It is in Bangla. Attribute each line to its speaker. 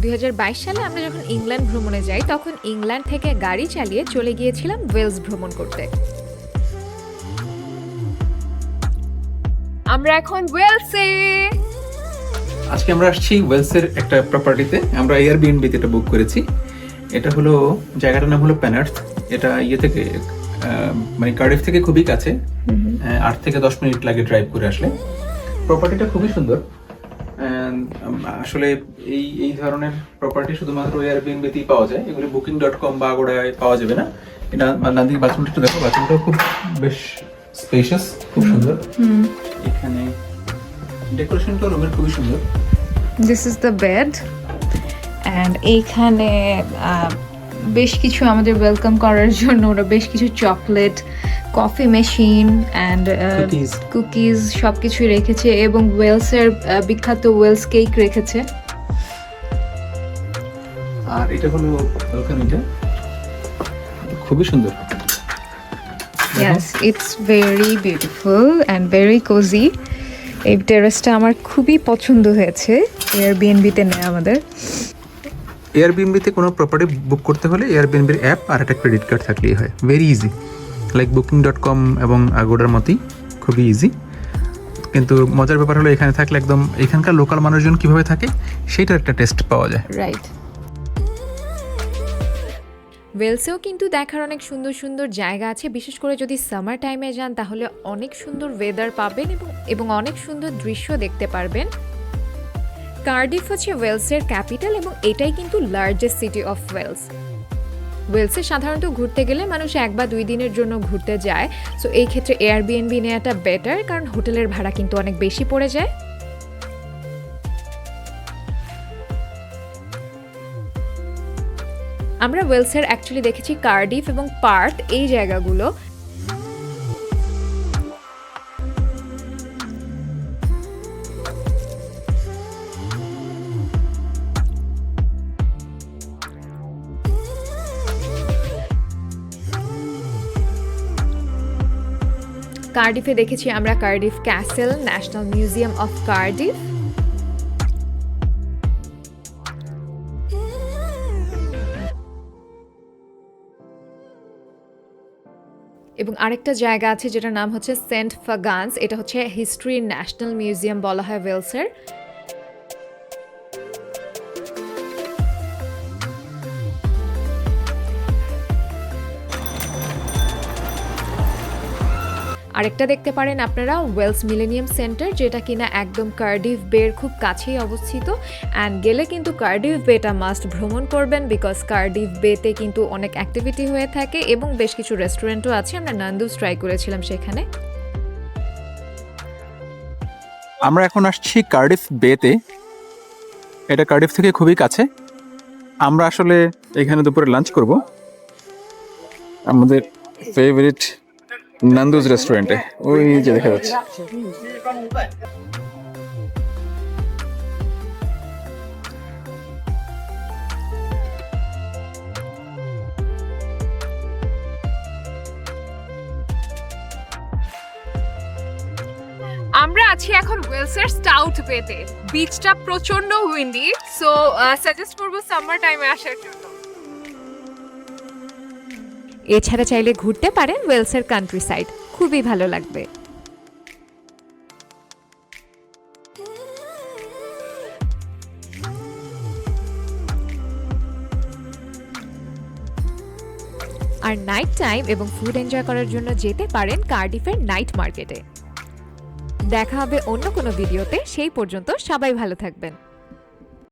Speaker 1: 2022 সালে আমরা যখন ইংল্যান্ড ভ্রমণে যাই তখন ইংল্যান্ড থেকে গাড়ি চালিয়ে চলে গিয়েছিলাম ওয়েলস ভ্রমণ করতে। আমরা এখন ওয়েলসে।
Speaker 2: আজকে আমরা আসছি ওয়েলসের একটা প্রপার্টিতে। আমরা এয়ারবিএনবি তে এটা বুক করেছি। এটা হলো জায়গাটার নাম হলো পেনার্থ। এটা থেকে মানে কার্ডিফ থেকে খুবই কাছে, 8 থেকে 10 মিনিট লাগে ড্রাইভ করে আসলে। প্রপার্টিটা খুবই সুন্দর। আসলে এই ধরনের প্রপার্টি শুধুমাত্র এয়ারবিএনবিতেই পাওয়া যায়, এগুলো booking.com বা আগোড়ায় পাওয়া যাবে না। এটা নান্দিক বাথরুমটা একটু দেখো, বাথরুমটাও খুব বেশ স্পেশাস, খুব সুন্দর। এখানে ডেকোরেশনটা রুমের খুবই সুন্দর।
Speaker 1: This is the bed and এইখানে বেশ কিছু আমাদের ওয়েলকাম করার জন্য ওরা বেশ কিছু chocolate, coffee machine and cookies সব কিছুই রেখেছে এবং ওয়েলসের বিখ্যাত ওয়েলস কেক রেখেছে।
Speaker 2: আর এটা হলো ব্যালকনিটা, খুবই সুন্দর।
Speaker 1: Yes, it's very beautiful and very cozy. এই টেরেসটা আমার খুবই পছন্দ হয়েছে এয়ারবিএনবিতে নেওয়া আমাদের।
Speaker 2: এয়ারবিএনবিতে কোনো প্রপার্টি বুক করতে হলে এয়ারবিএনবির অ্যাপ আর একটা ক্রেডিট কার্ড থাকলেই হয়। ভেরি ইজি, লাইক booking.com এবং আগোডার মতোই খুবই ইজি। কিন্তু মজার ব্যাপার হলো এখানে থাকলে একদম এখানকার লোকাল মানুষজন কিভাবে থাকে সেটার একটা টেস্ট পাওয়া যায়।
Speaker 1: রাইট। ওয়েলসেও কিন্তু দেখার অনেক সুন্দর সুন্দর জায়গা আছে, বিশেষ করে যদি সামার টাইমে যান তাহলে অনেক সুন্দর ওয়েদার পাবেন এবং অনেক সুন্দর দৃশ্য দেখতে পারবেন। কার্ডিফ হচ্ছে ওয়েলসের ক্যাপিটাল এবং এটাই কিন্তু লার্জেস্ট সিটি অফ ওয়েলস। ওয়েলসে সাধারণত ঘুরতে গেলে মানুষ 1 বা 2 দিনের জন্য ঘুরতে যায়, সো এই ক্ষেত্রে এয়ারবিএনবি নেওয়াটা বেটার, কারণ হোটেলের ভাড়া কিন্তু অনেক বেশি পড়ে যায়। আমরা ওয়েলসের অ্যাকচুয়ালি দেখেছি কার্ডিফ এবং পার্থ, এই জায়গাগুলো। কার্ডিফে দেখেছি আমরা Cardiff castle, national museum of Cardiff. এবং আরেকটা জায়গা আছে যেটার নাম হচ্ছে সেন্ট ফাগান্স, এটা হচ্ছে হিস্ট্রি ন্যাশনাল মিউজিয়াম বলা হয় ওয়েলসের। আরেকটা দেখতে পারেন আপনারা ওয়েলস মিলেনিয়াম সেন্টার, যেটা কিনা একদম কার্ডিফ বের খুব কাছেই অবস্থিত। অ্যান্ড গেলে কিন্তু কার্ডিফ বেটা মাস্ট ভ্রমণ করবেন, বিকজ কার্ডিফ বেতে কিন্তু অনেক অ্যাক্টিভিটি হয়ে থাকে এবং বেশ কিছু রেস্টুরেন্টও আছে। আমরা নান্দুস ট্রাই করেছিলাম সেখানে।
Speaker 2: আমরা এখন আসছি কার্ডিফ বেতে। এটা কার্ডিফ থেকে খুবই কাছে। আমরা আসলে এখানে দুপুরে লাঞ্চ করব আমাদের ফেভারিট নান্দুস রেস্টুরেন্টে। ওই যে দেখা যাচ্ছে।
Speaker 1: আমরা আছি এখন ওয়েলসের স্টাউট বেতে। বিচটা প্রচন্ড উইন্ডি, সো সাজেস্ট করবো সামার টাইমে আসার জন্য। এছাড়া চাইলে ঘুরতে পারেন ওয়েলসের কান্ট্রি সাইড, খুবই ভালো লাগবে। আর নাইট টাইম এবং ফুড এনজয় করার জন্য যেতে পারেন কার্ডিফের নাইট মার্কেটে। দেখা হবে অন্য কোনো ভিডিওতে, সেই পর্যন্ত সবাই ভালো থাকবেন।